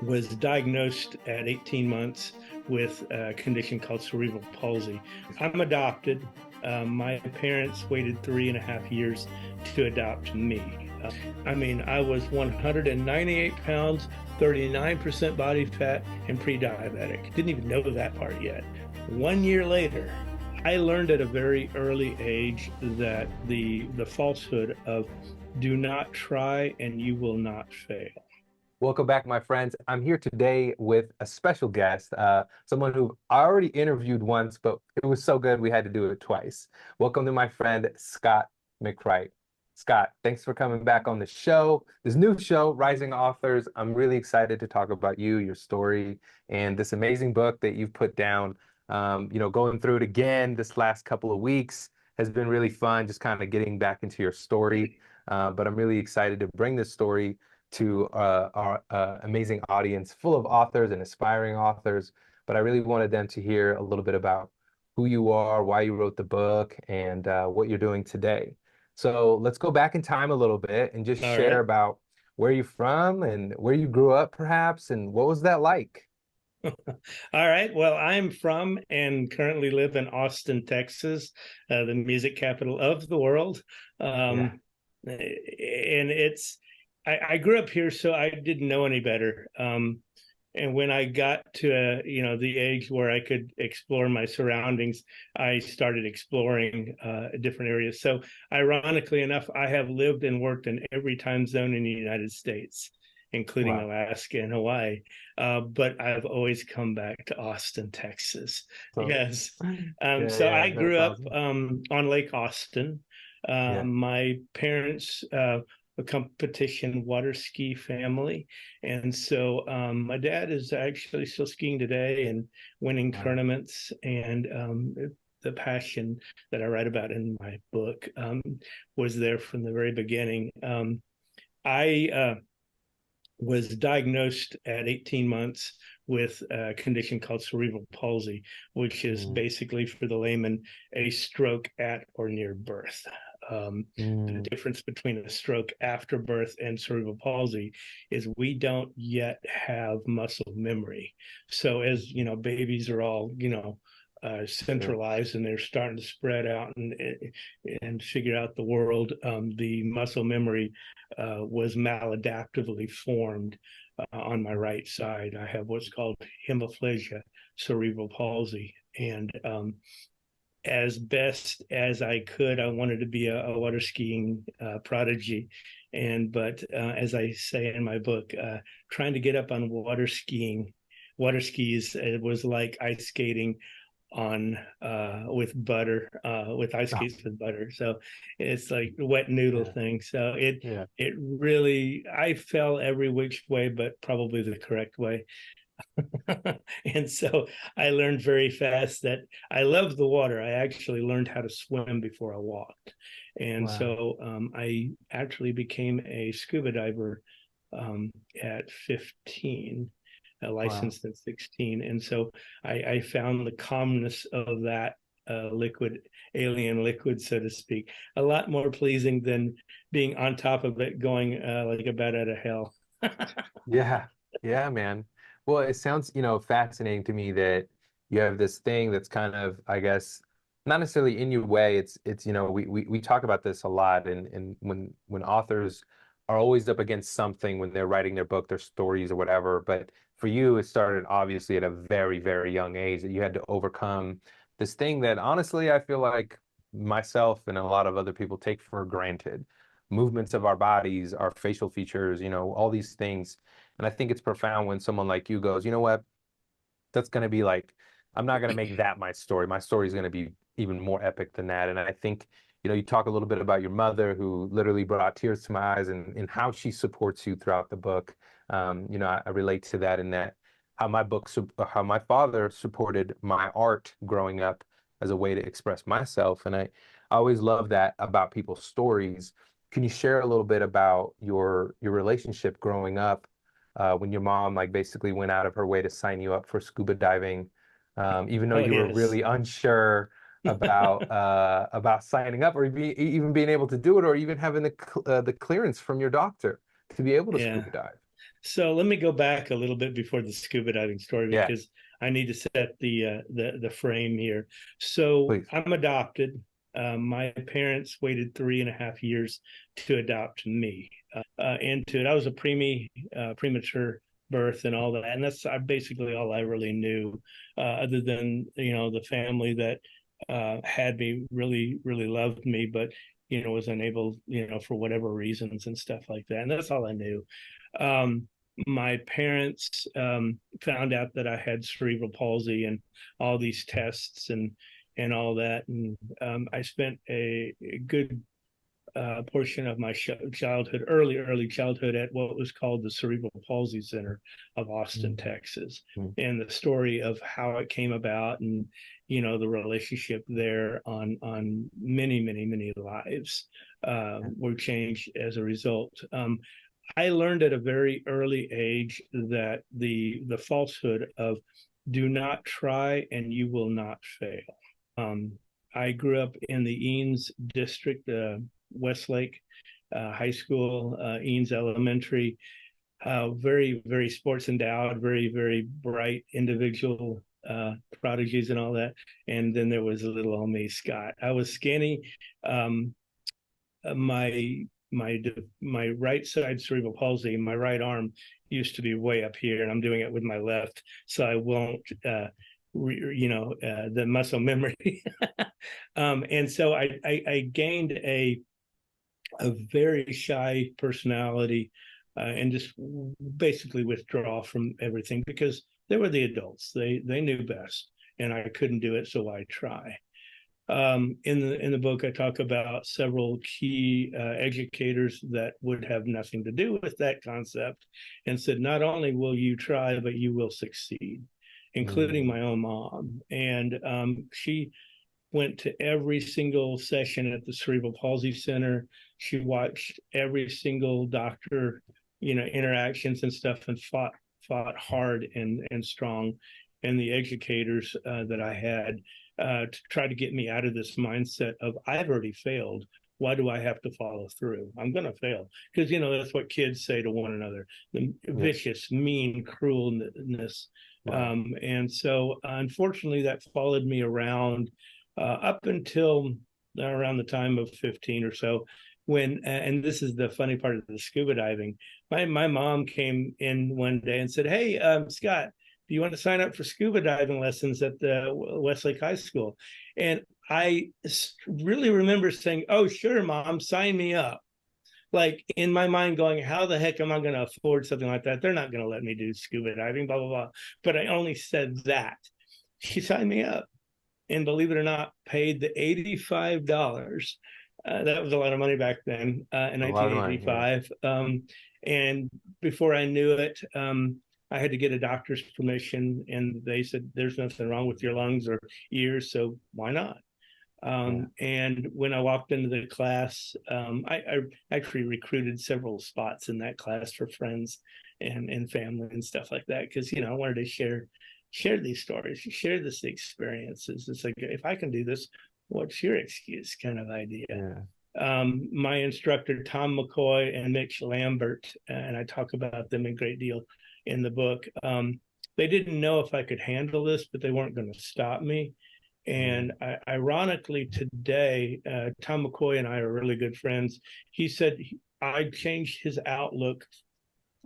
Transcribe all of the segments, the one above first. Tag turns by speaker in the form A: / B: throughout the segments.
A: was diagnosed at 18 months with a condition called cerebral palsy. I'm adopted. My parents waited 3.5 years to adopt me. I was 198 pounds, 39% body fat, and pre-diabetic. Didn't even know that part yet. 1 year later, I learned at a very early age that the falsehood of do not try and you will not fail.
B: Welcome back, my friends. I'm here today with a special guest, someone who I already interviewed once, but it was so good we had to do it twice. Welcome to my friend, Scott McCreight. Scott, thanks for coming back on the show, this new show, Rising Authors. I'm really excited to talk about you, your story, and this amazing book that you've put down. Going through it again this last couple of weeks has been really fun, just kind of getting back into your story. But I'm really excited to bring this story to our amazing audience full of authors and aspiring authors. But I really wanted them to hear a little bit about who you are, why you wrote the book, and what you're doing today. So let's go back in time a little bit and just
A: All
B: share
A: right.
B: about where you're from and where you grew up, perhaps, and what was that like?
A: All right. Well, I'm from and currently live in Austin, Texas, the music capital of the world.
B: Yeah.
A: And I grew up here, so I didn't know any better. And when I got to the age where I could explore my surroundings, I started exploring different areas. So ironically enough, I have lived and worked in every time zone in the United States, including
B: Wow.
A: Alaska and Hawaii. But I've always come back to Austin, Texas.
B: So,
A: Yes.
B: yeah,
A: So
B: yeah,
A: I
B: that's
A: grew up
B: awesome.
A: on Lake Austin.
B: Yeah.
A: My parents a competition water ski family. And so my dad is actually still skiing today and winning
B: Wow.
A: tournaments. And the passion that I write about in my book was there from the very beginning. I was diagnosed at 18 months with a condition called cerebral palsy, which is
B: Mm,
A: basically, for the layman, a stroke at or near birth. The
B: mm,
A: difference between a stroke after birth and cerebral palsy is we don't yet have muscle memory. So as you know, babies are all
B: sure.
A: centralized and they're starting to spread out and figure out the world. The muscle memory was maladaptively formed on my right side. I have what's called hemiplegia, cerebral palsy, and as best as I could, I wanted to be a water skiing prodigy. But as I say in my book, trying to get up on water skis, it was like ice skating on with ice
B: Oh,
A: skates with butter. So it's like a wet noodle
B: yeah.
A: thing. So
B: Yeah.
A: it really, I fell every which way, but probably the correct way. And so I learned very fast that I love the water. I actually learned how to swim before I walked. And
B: Wow.
A: so I actually became a scuba diver at 15,
B: Wow.
A: licensed at 16. And so I found the calmness of that liquid, alien liquid, so to speak, a lot more pleasing than being on top of it going like a bat out of hell.
B: Yeah. Yeah, man. Well, it sounds, fascinating to me that you have this thing that's kind of, I guess, not necessarily in your way. We talk about this a lot, and when authors are always up against something when they're writing their book, their stories or whatever. But for you, it started obviously at a very, very young age that you had to overcome this thing that honestly, I feel like myself and a lot of other people take for granted. Movements of our bodies, our facial features, all these things. And I think it's profound when someone like you goes, you know what, that's going to be like, I'm not going to make that my story. My story is going to be even more epic than that. And I think, you talk a little bit about your mother who literally brought tears to my eyes and how she supports you throughout the book. I relate to that in that how my father supported my art growing up as a way to express myself. And I always love that about people's stories. Can you share a little bit about your relationship growing up when your mom like basically went out of her way to sign you up for scuba diving, even though
A: Oh,
B: you were
A: yes.
B: really unsure about signing up or even being able to do it, or even having the clearance from your doctor to be able to
A: Yeah.
B: scuba dive.
A: So let me go back a little bit before the scuba diving story
B: Yeah,
A: because I need to set the frame here. So
B: please.
A: I'm adopted. My parents waited 3.5 years to adopt me into it. I was a premature birth and all that, and that's basically all I really knew, other than the family that had me really loved me, but was unable for whatever reasons and stuff like that, and that's all I knew. Um, my parents found out that I had cerebral palsy and all these tests and all that, and I spent a good portion of my childhood, early childhood, at what was called the Cerebral Palsy Center of Austin, Texas,
B: Mm.
A: and the story of how it came about, and the relationship there on many lives were changed as a result. I learned at a very early age that the falsehood of "do not try and you will not fail." I grew up in the Eanes district, Westlake High School, Eanes Elementary. Very sports endowed, very bright individual, prodigies and all that. And then there was a little old me, Scott. I was skinny. Um, my right side cerebral palsy, my right arm used to be way up here, and I'm doing it with my left, so I won't, the muscle memory. And so I gained a very shy personality, and just basically withdraw from everything because they were the adults. They knew best, and I couldn't do it, so I try. In the book, I talk about several key educators that would have nothing to do with that concept, and said, not only will you try, but you will succeed, including
B: Mm.
A: my own mom. And she went to every single session at the Cerebral Palsy Center. She watched every single doctor, interactions and stuff, and fought hard and strong. And the educators that I had to try to get me out of this mindset of I've already failed. Why do I have to follow through? I'm going to fail because that's what kids say to one another. The
B: Yeah.
A: vicious, mean, cruelness.
B: Right.
A: And so, unfortunately, that followed me around up until around the time of 15 or so, when and this is the funny part of the scuba diving. My mom came in one day and said, "Hey, Scott, do you want to sign up for scuba diving lessons at the Westlake High School?" And I really remember saying, "Oh, sure, Mom, sign me up." Like in my mind, going, "How the heck am I going to afford something like that? They're not going to let me do scuba diving, blah blah blah." But I only said that. She signed me up, and believe it or not, paid the $85. That was a lot of money back then, in
B: A lot of money. Yeah.
A: 1985. And before I knew it, I had to get a doctor's permission, and they said, "There's nothing wrong with your lungs or ears, so why not?"
B: Yeah.
A: And when I walked into the class, I actually recruited several spots in that class for friends and family and stuff like that, because I wanted to share these stories, share this experiences. It's like, if I can do this, what's your excuse, kind of idea.
B: Yeah.
A: My instructor Tom McCoy and Mitch Lambert, and I talk about them a great deal in the book. They didn't know if I could handle this, but they weren't going to stop me. And
B: Mm.
A: ironically, today, Tom McCoy and I are really good friends. He said I changed his outlook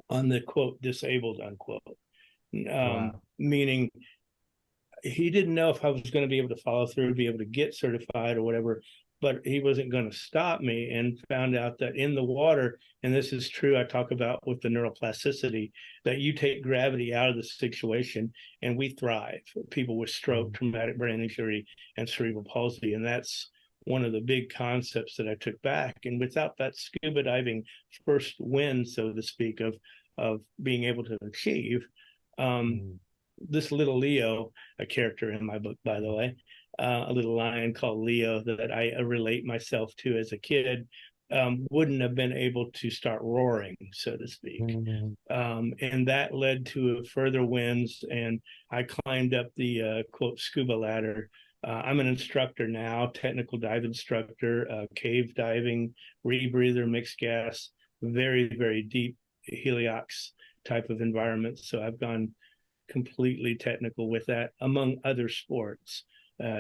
A: on the quote disabled unquote,
B: Wow.
A: meaning he didn't know if I was going to be able to follow through, be able to get certified or whatever, but he wasn't going to stop me, and found out that in the water, and this is true, I talk about with the neuroplasticity, that you take gravity out of the situation and we thrive. People with stroke,
B: Mm.
A: traumatic brain injury, and cerebral palsy. And that's one of the big concepts that I took back. And without that scuba diving first win, so to speak, of being able to achieve,
B: Mm.
A: this little Leo, a character in my book, by the way, a little lion called Leo that I relate myself to as a kid, wouldn't have been able to start roaring, so to speak.
B: Mm.
A: And that led to further wins, and I climbed up the quote scuba ladder. I'm an instructor now, technical dive instructor, cave diving, rebreather, mixed gas, very deep heliox type of environments. So I've gone completely technical with that, among other sports.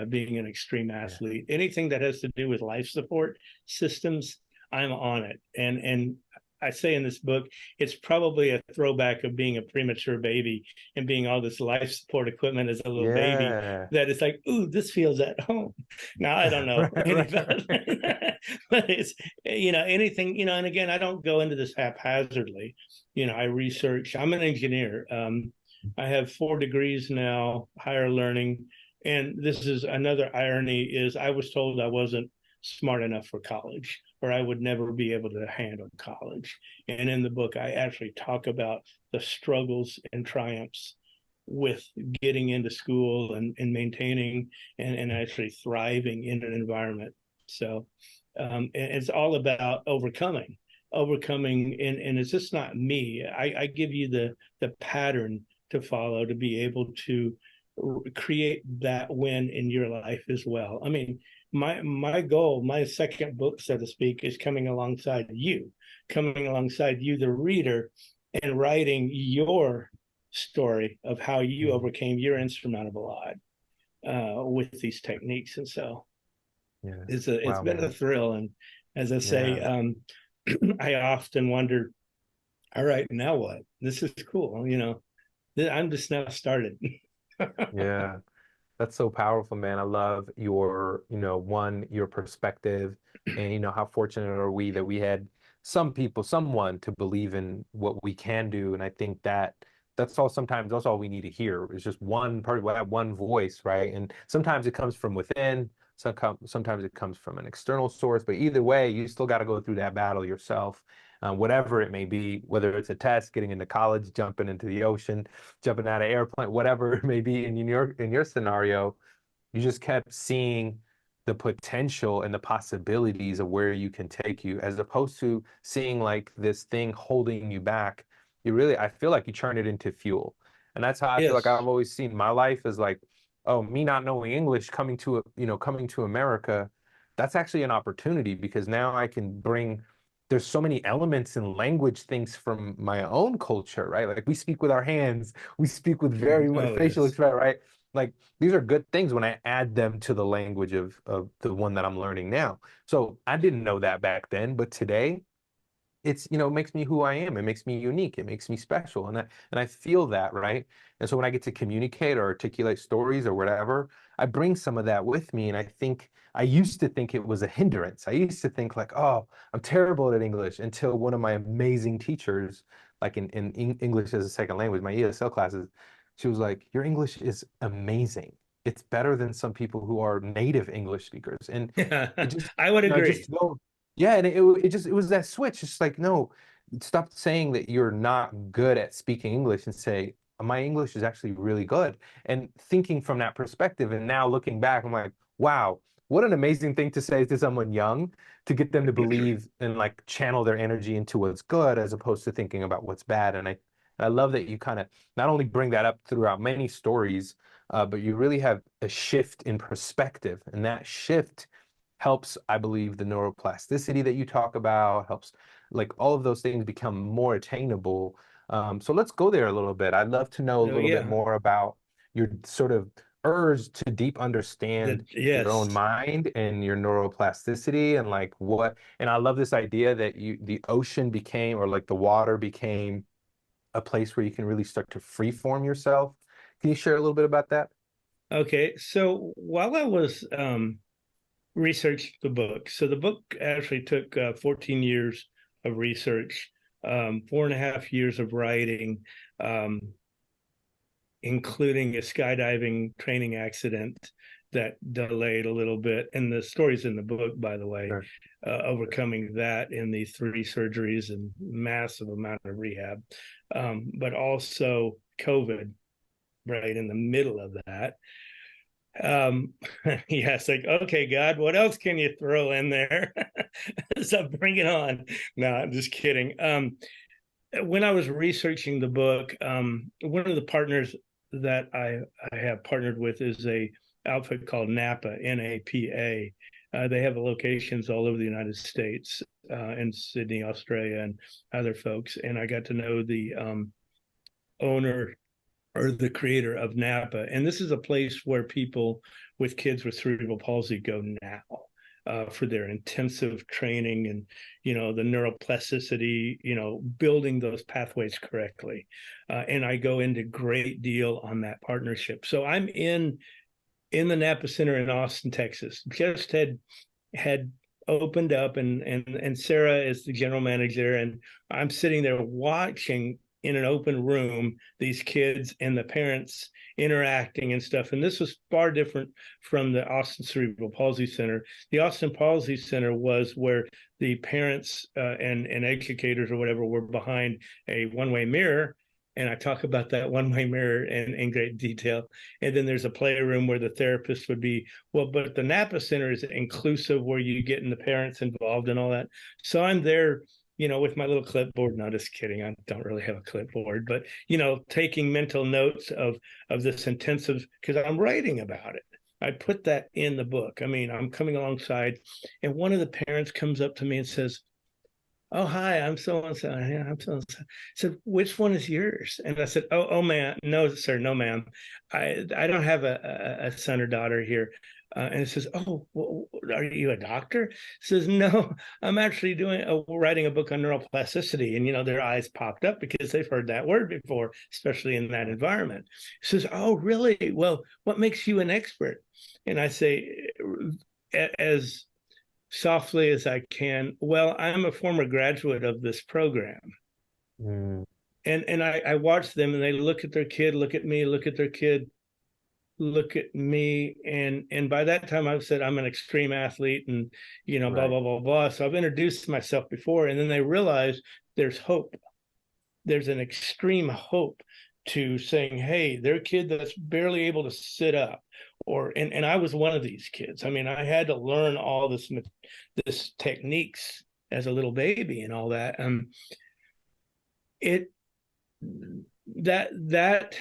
A: Being an extreme
B: Yeah.
A: athlete, anything that has to do with life support systems, I'm on it. And I say in this book, it's probably a throwback of being a premature baby and being all this life support equipment as a little baby,
B: Yeah.
A: that it's like, ooh, this feels at home. Now, I don't know
B: Right,
A: any
B: right,
A: about
B: right.
A: but it's, anything, and again, I don't go into this haphazardly. I research, I'm an engineer. I have 4 degrees now, higher learning. And this is another irony, is I was told I wasn't smart enough for college, or I would never be able to handle college. And in the book, I actually talk about the struggles and triumphs with getting into school and maintaining and actually thriving in an environment. So and it's all about overcoming, and it's just not me. I give you the pattern to follow to be able to create that win in your life as well. I mean, my goal, my second book, so to speak, is coming alongside you, the reader, and writing your story of how you
B: Mhm.
A: overcame your insurmountable odd with these techniques. And so
B: Yeah.
A: it's
B: Wow,
A: been a
B: man.
A: thrill. And as I say,
B: Yeah.
A: I often wonder, all right, now what? This is cool. I'm just now started.
B: Yeah. That's so powerful, man. I love your, your perspective and, how fortunate are we that we had some people, someone to believe in what we can do. And I think sometimes that's all we need to hear is just one part, one voice, right? And sometimes it comes from within, sometimes it comes from an external source, but either way, you still got to go through that battle yourself. Whatever it may be, whether it's a test, getting into college, jumping into the ocean, jumping out of airplane, whatever it may be in your scenario, you just kept seeing the potential and the possibilities of where you can take you, as opposed to seeing like this thing holding you back. I feel like you turn it into fuel. And that's how I feel like
A: Yes.
B: I've always seen my life is like, oh, me not knowing English, coming to America, that's actually an opportunity because now I can bring there's so many elements and language things from my own culture, right? Like we speak with our hands, we speak with very much
A: Oh,
B: facial
A: yes.
B: expression, right? Like these are good things when I add them to the language of the one that I'm learning now. So I didn't know that back then, but today it makes me who I am. It makes me unique. It makes me special. And I feel that, right? And so when I get to communicate or articulate stories or whatever, I bring some of that with me. And I used to think it was a hindrance. I used to think like, oh, I'm terrible at English until one of my amazing teachers, like in English as a second language, my ESL classes, she was like, your English is amazing. It's better than some people who are native English speakers. And it just,
A: I would
B: I just
A: agree.
B: feel yeah, and it was that switch. It's like, no, stop saying that you're not good at speaking English and say, my English is actually really good. And thinking from that perspective, and now looking back, I'm like, wow, what an amazing thing to say to someone young to get them to believe and like channel their energy into what's good as opposed to thinking about what's bad. And I love that you kind of not only bring that up throughout many stories, but you really have a shift in perspective. And that shift helps, I believe, the neuroplasticity that you talk about, helps like all of those things become more attainable. So let's go there a little bit. I'd love to know a
A: So
B: little bit
A: yeah,
B: more about your sort of urge to deep understand your own
A: yes.
B: mind and your neuroplasticity and and I love this idea that the ocean became, or like the water became a place where you can really start to free form yourself. Can you share a little bit about that?
A: Okay. So while I was researching the book, so the book actually took 14 years of research, 4.5 years of writing, um, including a skydiving training accident that delayed a little bit. And the story's in the book, by the way,
B: Sure.
A: overcoming that in the 3 surgeries and massive amount of rehab, but also COVID right in the middle of that. um yeah, it's like, okay, God, what else can you throw in there? So bring it on. No, I'm just kidding. When I was researching the book, one of the partners that I have partnered with is a outfit called Napa, NAPA. They have locations all over the United States, in Sydney, Australia, and other folks. And I got to know the owner or the creator of Napa. And this is a place where people with kids with cerebral palsy go now. For their intensive training and, the neuroplasticity, building those pathways correctly. And I go into great deal on that partnership. So I'm in the Napa Center in Austin, Texas. Just had opened up, and Sarah is the general manager, and I'm sitting there watching in an open room these kids and the parents interacting and stuff. And this was far different from the Austin Cerebral Palsy Center. The Austin Palsy Center was where the parents and educators or whatever were behind a one-way mirror. And I talk about that one-way mirror in great detail. And then there's a playroom where the therapist would be. Well, but the Napa Center is inclusive, where you get the parents involved and all that. So I'm there, with my little clipboard. No, just kidding. I don't really have a clipboard, but, taking mental notes of this intensive, because I'm writing about it. I put that in the book. I mean, I'm coming alongside, and one of the parents comes up to me and says, "Oh, hi, I'm so and so. Yeah, I'm so and so." Said, "Which one is yours?" And I said, "Oh, man, no, sir, no, ma'am. I don't have a son or daughter here." And it says, "Oh, well, are you a doctor?" Says, "No, I'm actually writing a book on neuroplasticity." And their eyes popped up because they've heard that word before, especially in that environment. Says, "Oh, really? Well, what makes you an expert?" And I say, as softly as I can, "Well, I'm a former graduate of this program."
B: Mm.
A: And I watch them, and they look at their kid, look at me, look at their kid, look at me. And by that time I've said I'm an extreme athlete and, blah,
B: Right.
A: blah, blah, blah. So I've introduced myself before. And then they realize there's hope. There's an extreme hope to saying, hey, their kid that's barely able to sit up, and I was one of these kids. I mean, I had to learn all this techniques as a little baby and all that. It that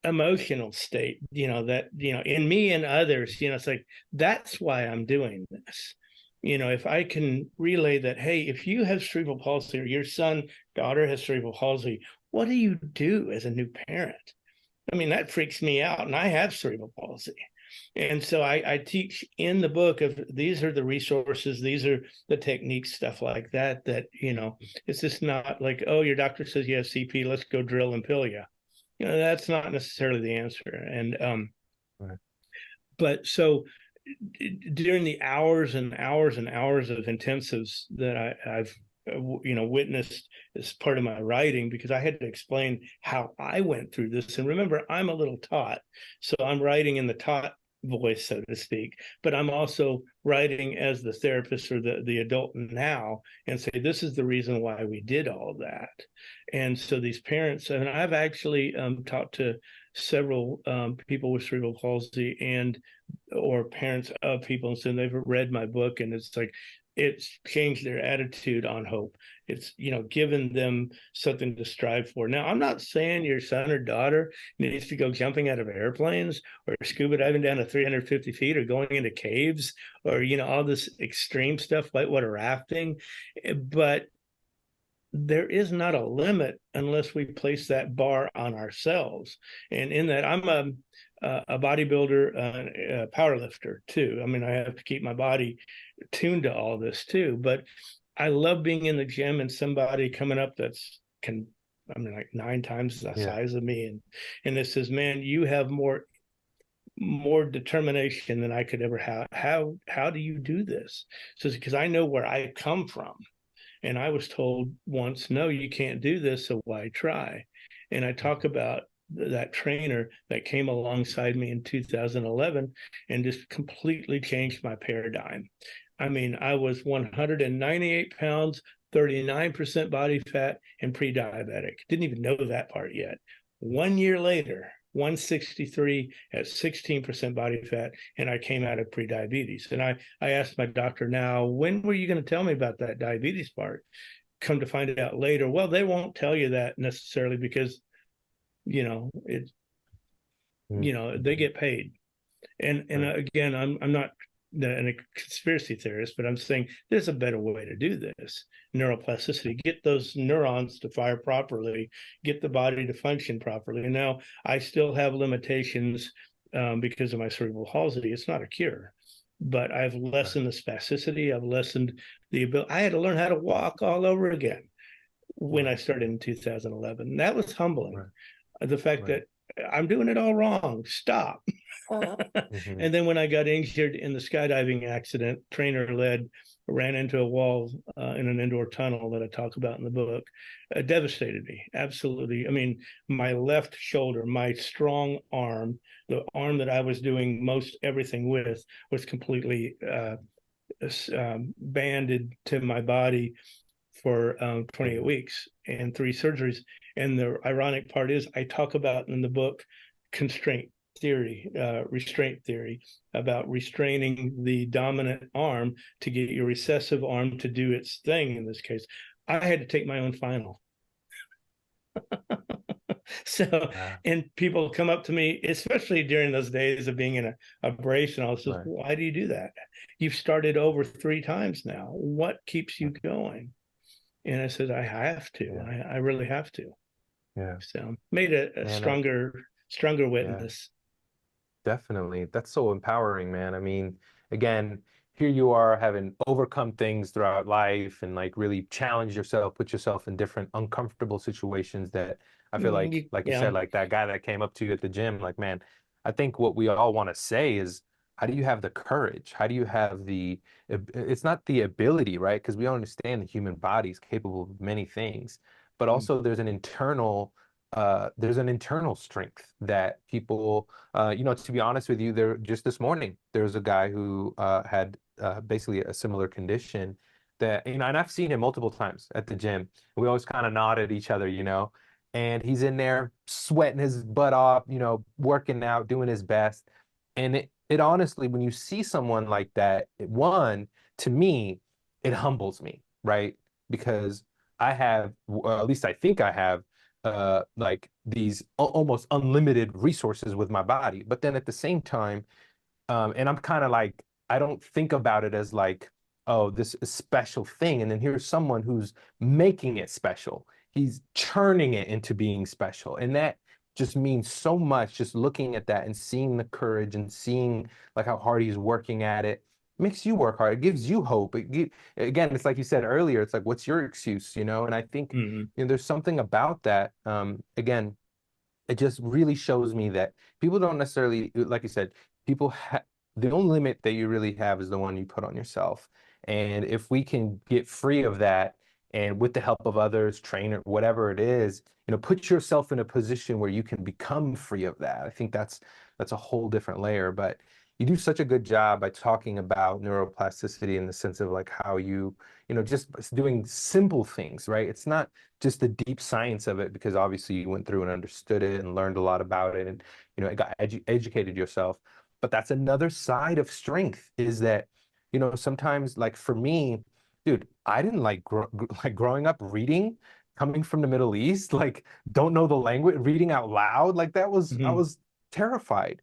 A: emotional state, that in me and others, it's like, that's why I'm doing this. If I can relay that, hey, if you have cerebral palsy, or your son, daughter has cerebral palsy, what do you do as a new parent? I mean, that freaks me out, and I have cerebral palsy. And so I teach in the book of, these are the resources, these are the techniques, stuff like that, it's just not like, oh, your doctor says you have CP, let's go drill and pill you. That's not necessarily the answer. And
B: Right.
A: but so during the hours and hours and hours of intensives that I've witnessed as part of my writing, because I had to explain how I went through this. And remember, I'm a little taught, so I'm writing in the taught voice, so to speak, but I'm also writing as the therapist or the adult now, and say, this is the reason why we did all that. And so these parents, and I've actually talked to several people with cerebral palsy or parents of people, and so they've read my book, and it's like, it's changed their attitude on hope. It's, given them something to strive for. Now, I'm not saying your son or daughter needs to go jumping out of airplanes or scuba diving down to 350 feet or going into caves or, all this extreme stuff, whitewater rafting. But there is not a limit unless we place that bar on ourselves. And in that, I'm a bodybuilder, a power lifter too. I mean, I have to keep my body tuned to all this too. But I love being in the gym and somebody coming up like 9 times the size of me, and it says, "Man, you have more determination than I could ever have. How do you do this?" So, because I know where I come from. And I was told once, no, you can't do this, so why try? And I talk about that trainer that came alongside me in 2011 and just completely changed my paradigm. I mean, I was 198 pounds, 39% body fat, and pre-diabetic. Didn't even know that part yet. 1 year later, 163 at 16% body fat, and I came out of pre-diabetes. And I asked my doctor, now, when were you going to tell me about that diabetes part? Come to find out later, well, they won't tell you that necessarily because, it's,
B: Mm.
A: they get paid. And again, I'm not a conspiracy theorist, but I'm saying there's a better way to do this. Neuroplasticity, get those neurons to fire properly, get the body to function properly. And now I still have limitations because of my cerebral palsy. It's not a cure, but I've lessened the spasticity. I've lessened the ability. I had to learn how to walk all over again when I started in 2011. That was humbling.
B: Right.
A: The fact that I'm doing it all wrong. Stop. And then when I got injured in the skydiving accident, trainer led, ran into a wall in an indoor tunnel that I talk about in the book, devastated me. Absolutely. I mean, my left shoulder, my strong arm, the arm that I was doing most everything with, was completely banded to my body for 28 weeks and 3 surgeries. And the ironic part is I talk about in the book constraint theory, restraint theory, about restraining the dominant arm to get your recessive arm to do its thing. In this case, I had to take my own final. So, and people come up to me, especially during those days of being in a brace, and I was just, why do you do that? You've started over 3 times now. What keeps you going? And I said, I have to. I really have to.
B: Yeah.
A: So made a stronger witness.
B: Definitely. That's so empowering, man. I mean, again, here you are having overcome things throughout life and like really challenge yourself, put yourself in different uncomfortable situations that I feel like you said, like that guy that came up to you at the gym, like, man, I think what we all want to say is, how do you have the courage? How do you have it's not the ability, right? Because we understand the human body is capable of many things, but also there's an internal strength that people, to be honest with you, just this morning, there was a guy who had basically a similar condition that, and I've seen him multiple times at the gym. We always kind of nod at each other, and he's in there sweating his butt off, working out, doing his best. And it honestly, when you see someone like that, to me, it humbles me, right? Because I have, or at least I think I have, like these almost unlimited resources with my body. But then at the same time, and I'm kind of like, I don't think about it as like, oh, this is a special thing. And then here's someone who's making it special. He's churning it into being special. And that just means so much, just looking at that and seeing the courage and seeing like how hard he's working at it makes you work hard. It gives you hope. Again, it's like you said earlier, it's like, what's your excuse, And I think there's something about that. Again, it just really shows me that people don't necessarily, like you said, the only limit that you really have is the one you put on yourself. And if we can get free of that, and with the help of others, trainer, whatever it is, put yourself in a position where you can become free of that. I think that's a whole different layer. But you do such a good job by talking about neuroplasticity in the sense of like how just doing simple things, right? It's not just the deep science of it, because obviously you went through and understood it and learned a lot about it, and educated yourself. But that's another side of strength, is that sometimes, like for me, dude, I didn't like growing up reading, coming from the Middle East, like don't know the language, reading out loud, like I was terrified.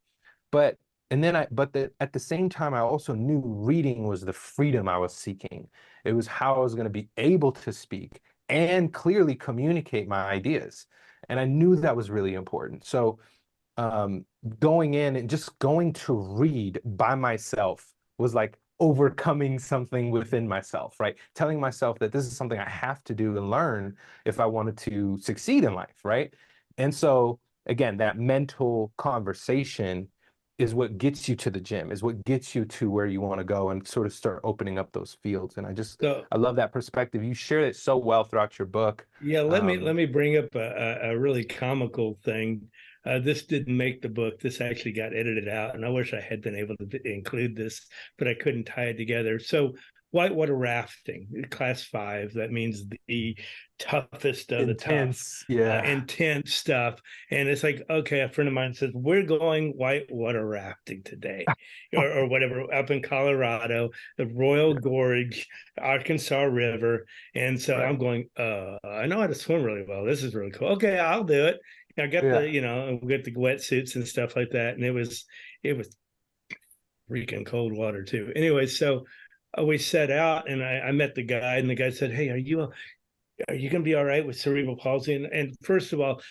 B: But at the same time, I also knew reading was the freedom I was seeking. It was how I was going to be able to speak and clearly communicate my ideas. And I knew that was really important. So going in and just going to read by myself was like overcoming something within myself, right? Telling myself that this is something I have to do and learn if I wanted to succeed in life, right? And so, again, that mental conversation is what gets you to the gym, is what gets you to where you want to go and sort of start opening up those fields. And I love that perspective. You share it so well throughout your book.
A: Yeah, let me bring up a really comical thing. This didn't make the book. This actually got edited out, and I wish I had been able to include this, but I couldn't tie it together. So whitewater rafting, class 5, that means the toughest of
B: intense,
A: the tough, intense stuff. And it's like, okay, a friend of mine says, we're going whitewater rafting today, or whatever, up in Colorado, the Royal Gorge, Arkansas River. And so I'm going, I know how to swim really well. This is really cool. Okay, I'll do it. I got the, we got the wetsuits and stuff like that. And it was freaking cold water too. Anyway, so we set out, and I met the guy, and the guy said, "Hey, are you going to be all right with cerebral palsy?" And first of all,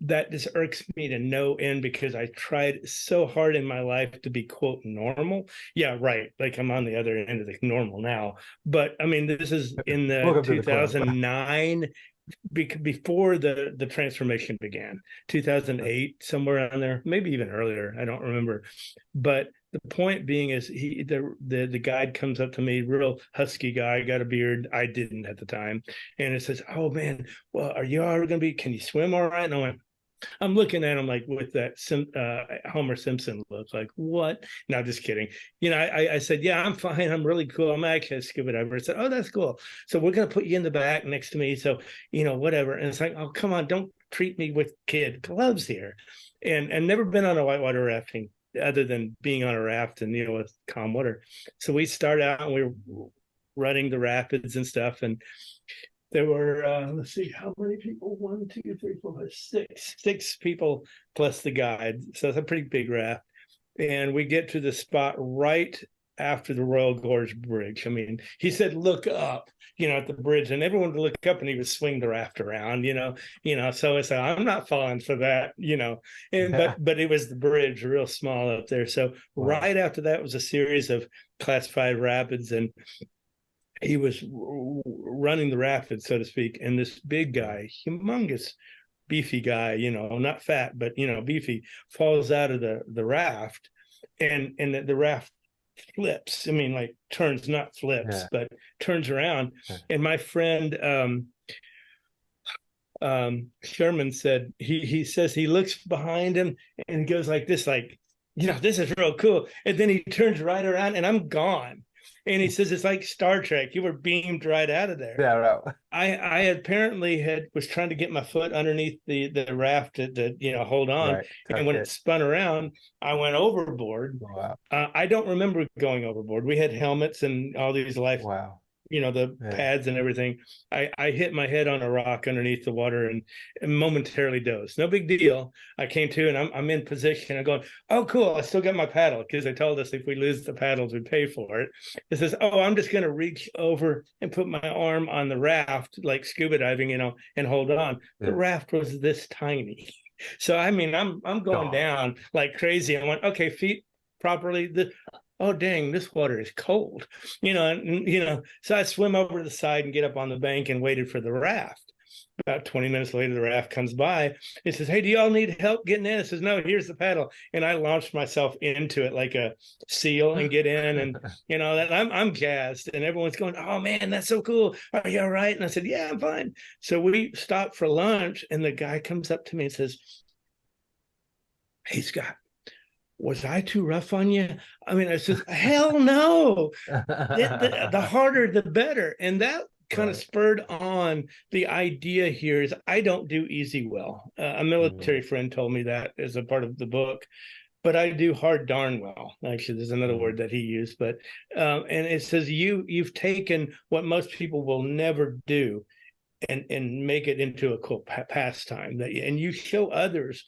A: that just irks me to no end because I tried so hard in my life to be quote normal. Yeah, right. Like I'm on the other end of the normal now. But I mean, this is in the
B: Welcome to the club.
A: 2009 before the transformation began, 2008, somewhere around there, maybe even earlier. I don't remember. But the point being is the guide comes up to me, real husky guy, got a beard. I didn't at the time. And it says, "Oh man, well, are you all going to be, can you swim all right?" And I went, I'm looking at him like with that Homer Simpson look, like, what? No, just kidding. I said, "Yeah, I'm fine. I'm really cool. I'm actually a scuba diver." I said, "Oh, that's cool. So we're going to put you in the back next to me. So, whatever." And it's like, "Oh, come on. Don't treat me with kid gloves here." And never been on a whitewater rafting other than being on a raft and, with calm water. So we start out and we were running the rapids and stuff. And there were let's see, how many people? 1, 2, 3, 4, 5, 6 people plus the guide. So it's a pretty big raft. And we get to the spot right after the Royal Gorge Bridge. I mean, he said, "Look up," at the bridge, and everyone would look up, and he would swing the raft around, So it's like, I'm not falling for that, And but it was the bridge, real small up there. So
B: Wow.
A: right after that was a series of class 5 rapids, and he was running the rapids, so to speak, and this big guy, humongous, beefy guy, not fat, but beefy, falls out of the raft, and the raft flips. I mean, like turns, not flips,
B: Yeah.
A: but turns around. And my friend Sherman said he says he looks behind him and goes like this, like, "This is real cool." And then he turns right around, and I'm gone. And he says, "It's like Star Trek. You were beamed right out of there."
B: Yeah, right.
A: I apparently was trying to get my foot underneath the raft to hold on,
B: Right.
A: and
B: Tuck
A: when it
B: it.
A: spun around, I went overboard.
B: Wow.
A: I don't remember going overboard. We had helmets and all these life,
B: Wow.
A: the
B: Yeah.
A: pads and everything. I hit my head on a rock underneath the water and momentarily dozed. No big deal. I came to, and I'm in position. I'm going, "Oh, cool. I still got my paddle," because they told us if we lose the paddles, we pay for it. It says, "Oh, I'm just going to reach over and put my arm on the raft, like scuba diving, and hold on." The
B: Yeah.
A: raft was this tiny. So, I mean, I'm going
B: God.
A: down like crazy. I went, "Okay, feet properly." Oh, dang, this water is cold, so I swim over to the side and get up on the bank and waited for the raft. About 20 minutes later, the raft comes by. It says, "Hey, do y'all need help getting in?" It says, "No, here's the paddle." And I launched myself into it like a seal and get in. And, that I'm jazzed. And everyone's going, "Oh, man, that's so cool. Are you all right?" And I said, "Yeah, I'm fine." So we stopped for lunch, and the guy comes up to me and says, "Hey, Scott, was I too rough on you?" I mean, I said, "Hell no. The harder, the better." And that kind of
B: Right.
A: spurred on the idea here is I don't do easy well. A
B: Mm,
A: military friend told me that as a part of the book, but I do hard darn well. Actually, there's another
B: mm,
A: word that he used, but and it says you've taken what most people will never do and make it into a cool pastime and you show others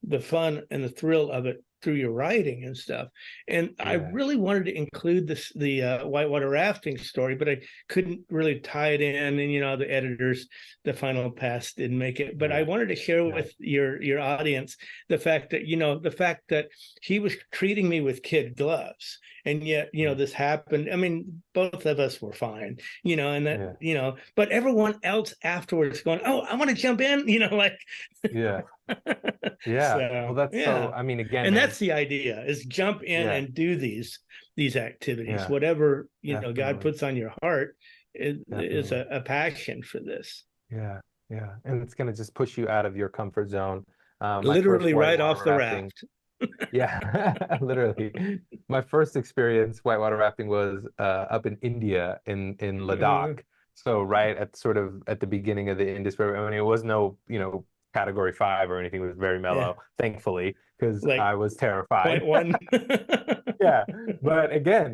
A: the fun and the thrill of it through your writing and stuff. And I
B: yeah.
A: really wanted to include the whitewater rafting story, but I couldn't really tie it in. And the editors, the final pass didn't make it. But I
B: Yeah.
A: wanted to share
B: Yeah.
A: with your audience the fact that he was treating me with kid gloves, and yet
B: Mm,
A: this happened. I mean, both of us were fine, and that
B: yeah.
A: but everyone else afterwards going, "Oh, I want to jump in," like.
B: Yeah. Yeah. Well,
A: So
B: that's so,
A: yeah,
B: I mean, again,
A: and
B: man.
A: that's the idea: is jump in
B: Yeah.
A: and do these activities,
B: Yeah.
A: whatever God
B: Definitely.
A: puts on your heart is
B: Definitely.
A: a passion for this.
B: Yeah. Yeah. And it's going to just push you out of your comfort zone. My first
A: Literally right
B: whitewater
A: off the
B: rafting.
A: raft.
B: Yeah, literally. My first experience whitewater rafting was up in India in
A: Uh,
B: Ladakh. So right at sort of at the beginning of the Indus River. I mean, it was no, category 5 or anything. It was very
A: yeah,
B: mellow, thankfully, because
A: like
B: I was terrified.
A: point one.
B: Yeah. But again,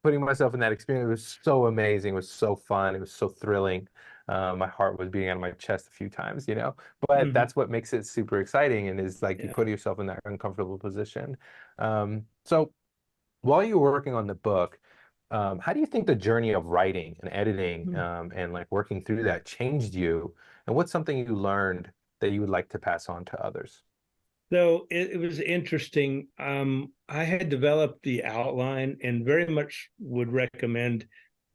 B: putting myself in that experience was so amazing. It was so fun. It was so thrilling. My heart was beating out of my chest a few times. But
A: Mhm.
B: that's what makes it super exciting and is like you
A: Yeah.
B: put yourself in that uncomfortable position. So while you were working on the book, how do you think the journey of writing and editing and like working through that changed you? And what's something you learned that you would like to pass on to others?
A: So it was interesting. I had developed the outline and very much would recommend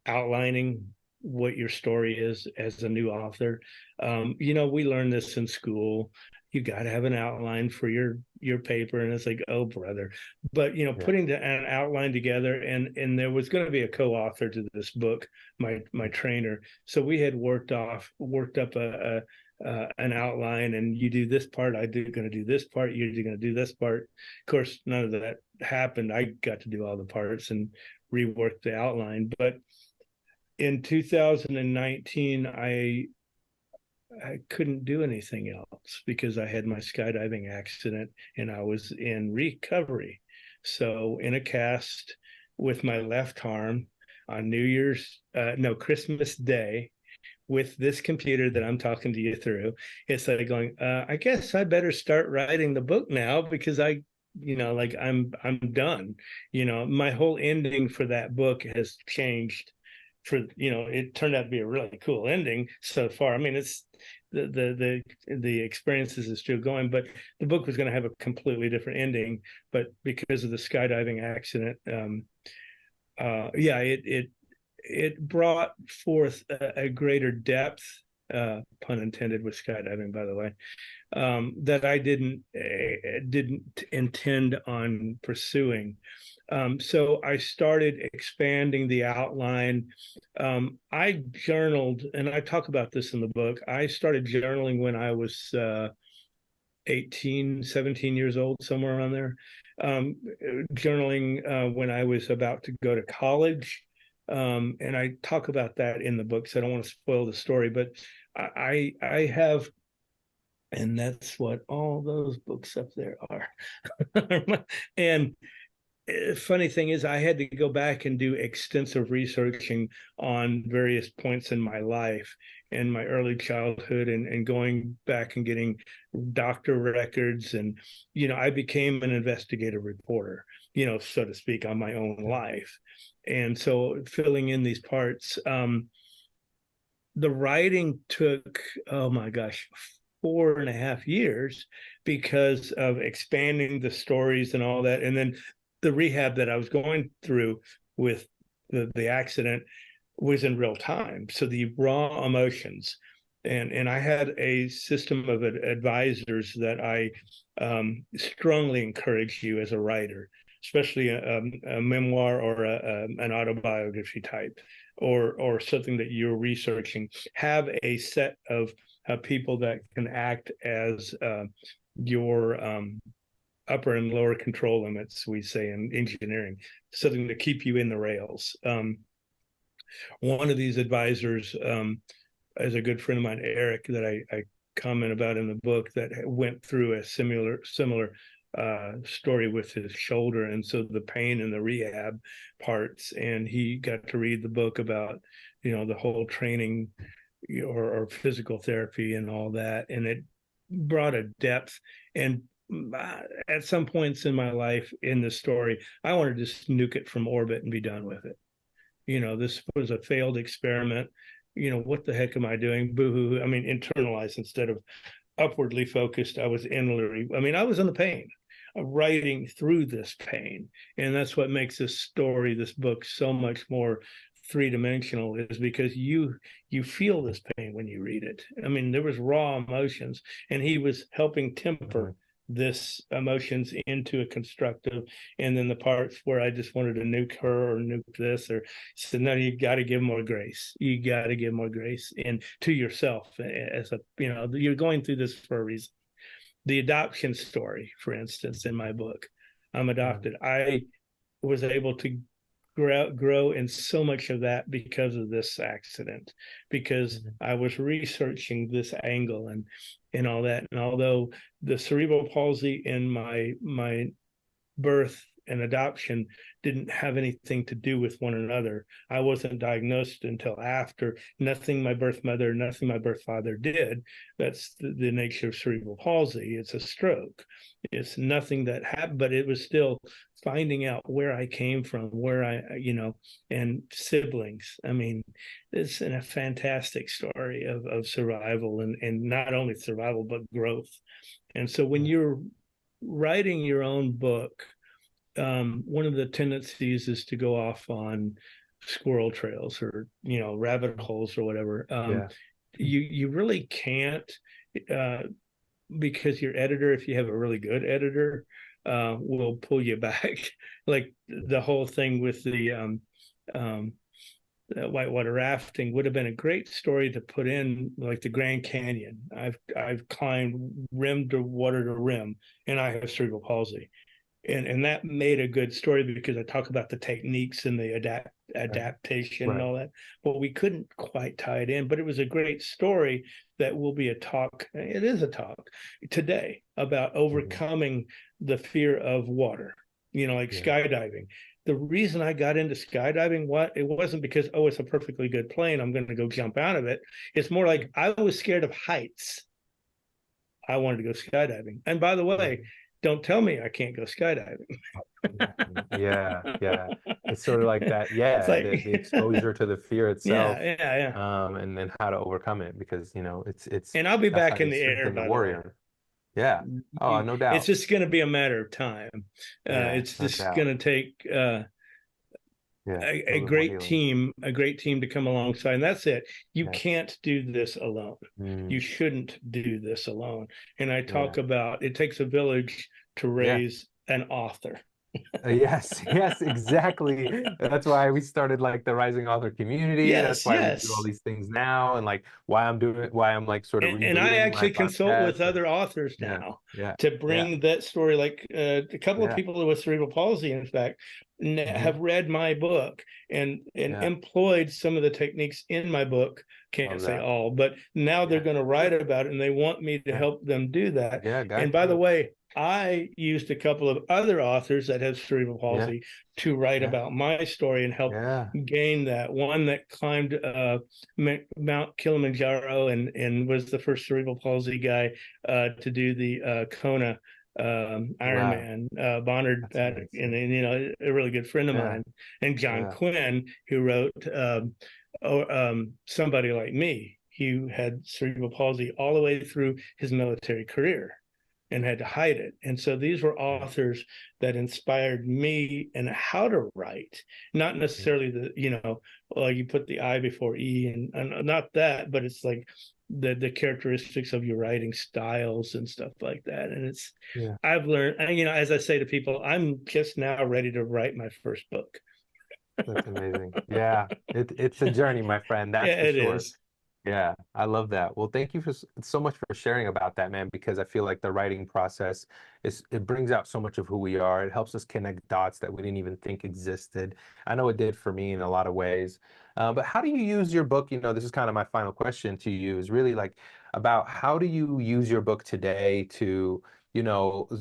A: outlining what your story is as a new author. We learn this in school. You got to have an outline for your paper, and it's like, oh brother. But
B: Yeah.
A: putting an outline together, and there was going to be a co-author to this book, my trainer. So we had worked up an outline, and you do this part, going to do this part, you're going to do this part. Of course, none of that happened. I got to do all the parts and rework the outline. But in 2019, I couldn't do anything else because I had my skydiving accident and I was in recovery. So in a cast with my left arm on Christmas Day, with this computer that I'm talking to you through, it's like going, I guess I better start writing the book now because I'm done. My whole ending for that book has changed. It turned out to be a really cool ending so far. I mean, it's the experiences is still going, but the book was going to have a completely different ending. But because of the skydiving accident, it brought forth a greater depth, pun intended with skydiving, by the way, that I didn't intend on pursuing. So I started expanding the outline. I journaled, and I talk about this in the book. I started journaling when I was 18, 17 years old, somewhere around there. Journaling when I was about to go to college. And I talk about that in the book, so I don't want to spoil the story, but I have, and that's what all those books up there are. And funny thing is, I had to go back and do extensive researching on various points in my life and my early childhood, and going back and getting doctor records. And, I became an investigative reporter, so to speak, on my own life. And so filling in these parts, the writing took, oh my gosh, 4.5 years because of expanding the stories and all that. And then the rehab that I was going through with the accident was in real time. So the raw emotions, and I had a system of advisors that I strongly encourage you as a writer, especially a memoir or an autobiography type, or something that you're researching. Have a set of people that can act as your upper and lower control limits, we say in engineering, something to keep you in the rails. One of these advisors is a good friend of mine, Eric, that I comment about in the book, that went through a similar story with his shoulder, and so the pain and the rehab parts, and he got to read the book about the whole training or physical therapy and all that, and it brought a depth. And at some points in my life in the story, I wanted to just nuke it from orbit and be done with it. This was a failed experiment. What the heck am I doing? Boo-hoo. I mean, internalized instead of upwardly focused. I was inwardly. I mean, I was in the pain, writing through this pain. And that's what makes this book so much more three-dimensional, is because you feel this pain when you read it. I mean, there was raw emotions, and he was helping temper this emotions into a constructive. And then the parts where I just wanted to nuke her or nuke this, or said, no, you got to give more grace. You got to give more grace, and to yourself, as you're going through this for a reason. The adoption story, for instance, in my book, I'm adopted. I was able to grow in so much of that because of this accident, because I was researching this angle and all that. And although the cerebral palsy in my birth and adoption didn't have anything to do with one another. I wasn't diagnosed until after. Nothing my birth mother, nothing my birth father did. That's the nature of cerebral palsy. It's a stroke. It's nothing that happened, but it was still finding out where I came from, where and siblings. I mean, it's a fantastic story of survival, and not only survival, but growth. And so when you're writing your own book, one of the tendencies is to go off on squirrel trails or rabbit holes or whatever. You really can't, because your editor, if you have a really good editor, will pull you back. Like the whole thing with the whitewater rafting would have been a great story to put in, like the Grand Canyon. I've climbed rim to water to rim, and I have cerebral palsy, and that made a good story because I talk about the techniques and the adaptation and all that. But we couldn't quite tie it in. But it was a great story that will be a talk. It is a talk today about overcoming the fear of water. Like skydiving. The reason I got into skydiving, it wasn't because, it's a perfectly good plane, I'm going to go jump out of it. It's more like I was scared of heights. I wanted to go skydiving. And by the way, don't tell me I can't go skydiving.
B: Yeah. It's sort of like that. Yeah,
A: like,
B: the exposure to the fear itself.
A: Yeah.
B: And then how to overcome it, because it's
A: and I'll be
B: that's
A: back
B: how
A: in
B: you
A: the air,
B: strengthen the
A: by the way.
B: warrior. Yeah. Oh, no doubt.
A: It's just going to be a matter of time. It's
B: no
A: just
B: doubt.
A: going to take a great team to come alongside, and that's it. You can't do this alone. You shouldn't do this alone. And I talk about it takes a village to raise an author.
B: Yes, exactly. That's why we started like the Rising Author community. That's why we do all these things now, and like why I'm like sort of
A: and I
B: rebooting my
A: actually consult with
B: podcast.
A: other authors now to bring that story. Like a couple of people with cerebral palsy, in fact, have read my book and employed some of the techniques in my book. Can't say all, but now they're going to write about it, and they want me to help them do that. And by the way, I used a couple of other authors that have cerebral palsy to write about my story and help gain that. One that climbed Mount Kilimanjaro and was the first cerebral palsy guy to do the Kona Ironman. Bonner, and a really good friend of mine, and John Quinn, who wrote Somebody Like Me. He had cerebral palsy all the way through his military career and had to hide it. And so these were authors that inspired me in how to write, not necessarily you put the I before E and not that, but it's like the characteristics of your writing styles and stuff like that. And it's, I've learned, as I say to people, I'm just now ready to write my first book.
B: That's amazing. Yeah, it's a journey, my friend. That's for sure.
A: Is.
B: Yeah, I love that. Well, thank you so much for sharing about that, man, because I feel like the writing process it brings out so much of who we are. It helps us connect dots that we didn't even think existed. I know it did for me in a lot of ways. But how do you use your book? This is kind of my final question to you, is really like about how do you use your book today to,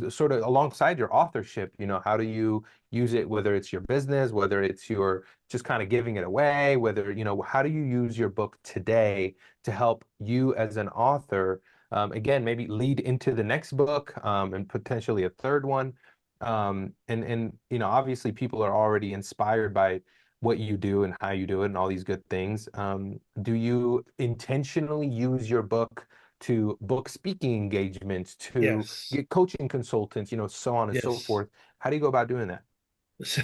B: sort of alongside your authorship, how do you use it, whether it's your business, whether it's your just kind of giving it away, whether, how do you use your book today to help you as an author, again, maybe lead into the next book, and potentially a third one. And obviously people are already inspired by what you do and how you do it and all these good things. Do you intentionally use your book to book speaking engagements, to get coaching consultants, so on and so forth? How do you go about doing that?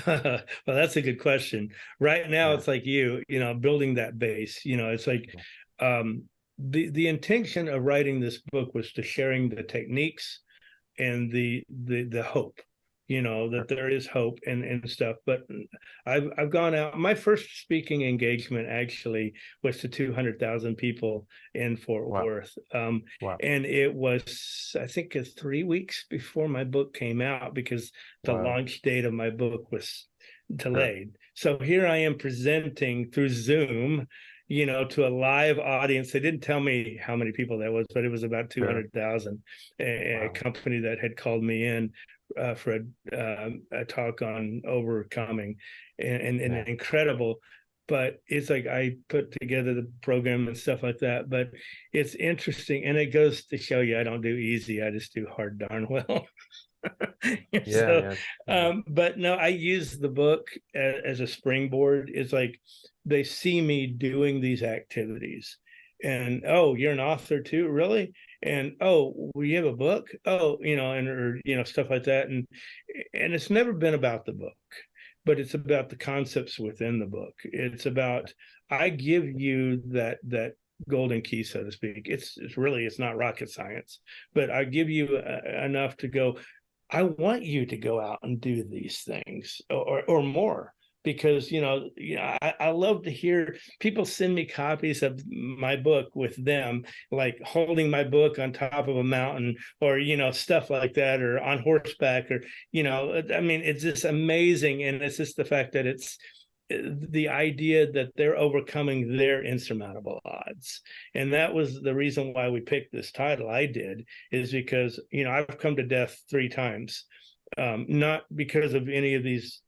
A: Well, that's a good question. Right now, it's like building that base. It's like the intention of writing this book was to sharing the techniques and the hope, that there is hope and stuff. But I've gone out. My first speaking engagement actually was to 200,000 people in Fort Worth. And it was, I think, 3 weeks before my book came out because the launch date of my book was delayed. So here I am presenting through Zoom, to a live audience. They didn't tell me how many people that was, but it was about 200,000. A company that had called me in for a talk on overcoming, and
B: Yeah.
A: incredible. But it's like I put together the program and stuff like that. But it's interesting, and it goes to show you I don't do easy. I just do hard darn well.
B: Yeah,
A: So,
B: man.
A: but no, I use the book as a springboard. It's like they see me doing these activities, and oh, you're an author too, really? And oh, well, you have a book? Oh, and or stuff like that. And it's never been about the book, but it's about the concepts within the book. It's about I give you that golden key, so to speak. It's not rocket science, but I give you enough to go. I want you to go out and do these things or more, because I love to hear people send me copies of my book with them, like holding my book on top of a mountain, or stuff like that, or on horseback, or I mean, it's just amazing. And it's just the fact that it's the idea that they're overcoming their insurmountable odds. And that was the reason why we picked this title. I did, is because I've come to death 3 times, not because of any of these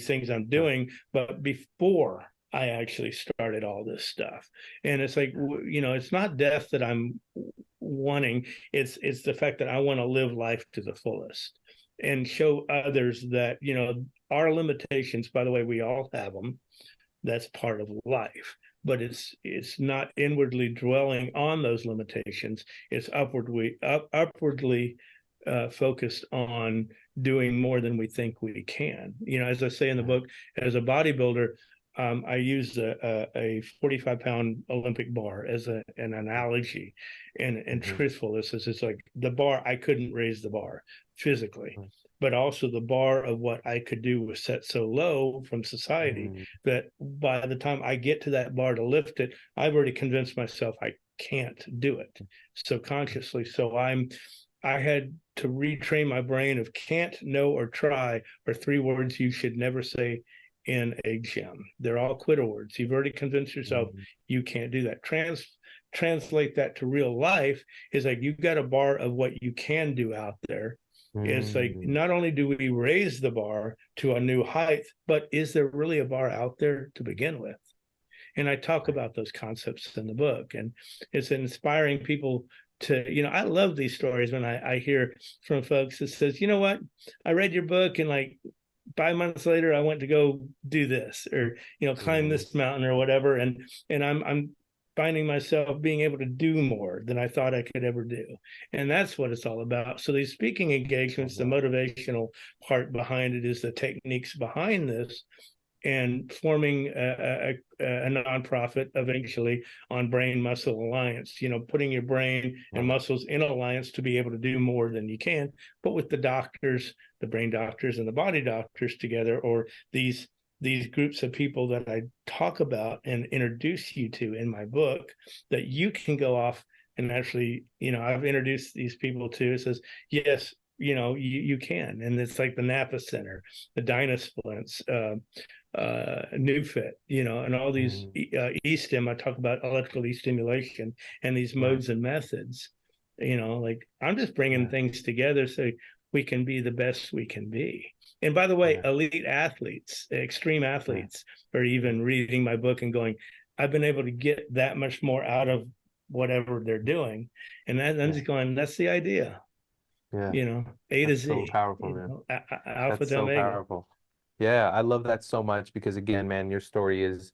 A: things I'm doing, but before I actually started all this stuff. And it's like, it's not death that I'm wanting. It's the fact that I want to live life to the fullest and show others that our limitations, by the way, we all have them. That's part of life, but it's not inwardly dwelling on those limitations. It's upwardly focused on doing more than we think we can. As I say in the book, as a bodybuilder, I used a 45-pound Olympic bar as an analogy, and truthful. It's like the bar, I couldn't raise the bar physically, but also the bar of what I could do was set so low from society that by the time I get to that bar to lift it, I've already convinced myself I can't do it subconsciously. So I had to retrain my brain of can't, no, or try are 3 words you should never say in a gym. They're all quitter words. You've already convinced yourself you can't do that. Translate that to real life is like, you've got a bar of what you can do out there. It's like, not only do we raise the bar to a new height, but is there really a bar out there to begin with? And I talk about those concepts in the book, and it's inspiring people to, I love these stories when I hear from folks that says, you know what, I read your book, and like 5 months later, I went to go do this, or climb this mountain or whatever, and I'm finding myself being able to do more than I thought I could ever do. And that's what it's all about. So these speaking engagements, the motivational part behind it is the techniques behind this, and forming a nonprofit eventually on Brain Muscle Alliance, putting your brain and muscles in alliance to be able to do more than you can, but with the doctors, the brain doctors and the body doctors together, or these groups of people that I talk about and introduce you to in my book, that you can go off and actually, I've introduced these people to. It says, yes, you can. And it's like the Napa Center, the Dynasplints, NewFit, and all these e-stim. I talk about electrical e-stimulation and these modes and methods. Like, I'm just bringing things together so we can be the best we can be. And by the way, elite athletes, extreme athletes, are even reading my book and going, I've been able to get that much more out of whatever they're doing. And I'm just going, that's the idea. A to Z.
B: So powerful, man.
A: Alpha
B: That's
A: to
B: so
A: Omega.
B: powerful. Yeah, I love that so much because again, man, your story is,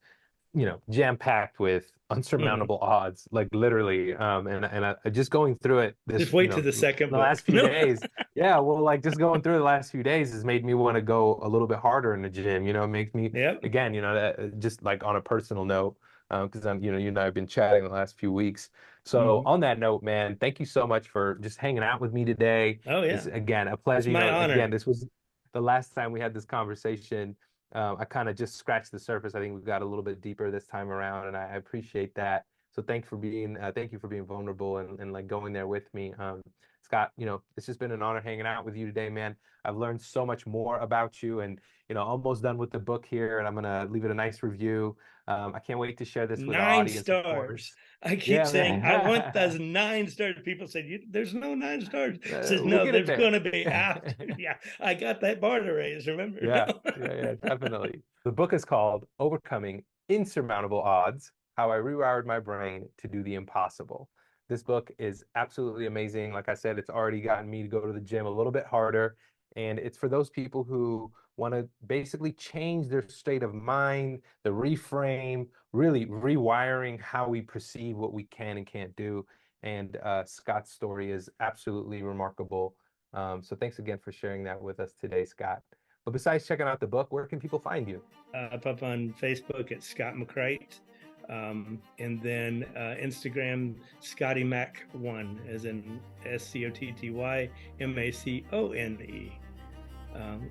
B: jam-packed with unsurmountable odds, like literally. And I just going through it
A: Just wait to the second
B: the
A: book.
B: last few days. Yeah, well, like just going through the last few days has made me want to go a little bit harder in the gym. It makes me again, that just like on a personal note, because I'm, you and I have been chatting the last few weeks. So on that note, man, thank you so much for just hanging out with me today.
A: Oh yeah,
B: It's again a
A: it's
B: pleasure.
A: my honor.
B: Again, this was the last time we had this conversation. I kind of just scratched the surface. I think we got a little bit deeper this time around, and I appreciate that. So thank you for being vulnerable and like going there with me. It's Scott, it's just been an honor hanging out with you today, man. I've learned so much more about you, and almost done with the book here, and I'm gonna leave it a nice review. I can't wait to share this with our
A: Nine
B: audience, of
A: stars.
B: course.
A: I keep
B: Yeah,
A: saying I want those
B: man.
A: 9 stars. People said, "There's no 9 stars." Says
B: We'll
A: no,
B: get it
A: there's going
B: there.
A: to be after. Yeah, I got that bar to raise. Remember?
B: Yeah, yeah, yeah, definitely. The book is called Overcoming Insurmountable Odds: How I Rewired My Brain to Do the Impossible. This book is absolutely amazing. Like I said, it's already gotten me to go to the gym a little bit harder. And it's for those people who want to basically change their state of mind, the reframe, really rewiring how we perceive what we can and can't do. And Scott's story is absolutely remarkable. So thanks again for sharing that with us today, Scott. But besides checking out the book, where can people find you?
A: Up on Facebook at Scott McCreight. And then Instagram, Scotty Mac 1, as in SCOTTYMACONE.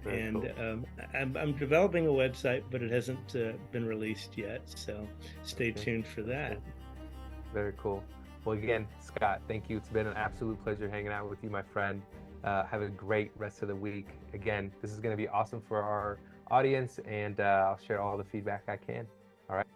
A: And
B: cool.
A: I'm developing a website, but it hasn't been released yet. So stay tuned for that.
B: Cool. Very cool. Well, again, Scott, thank you. It's been an absolute pleasure hanging out with you, my friend. Have a great rest of the week. Again, this is going to be awesome for our audience, and I'll share all the feedback I can. All right.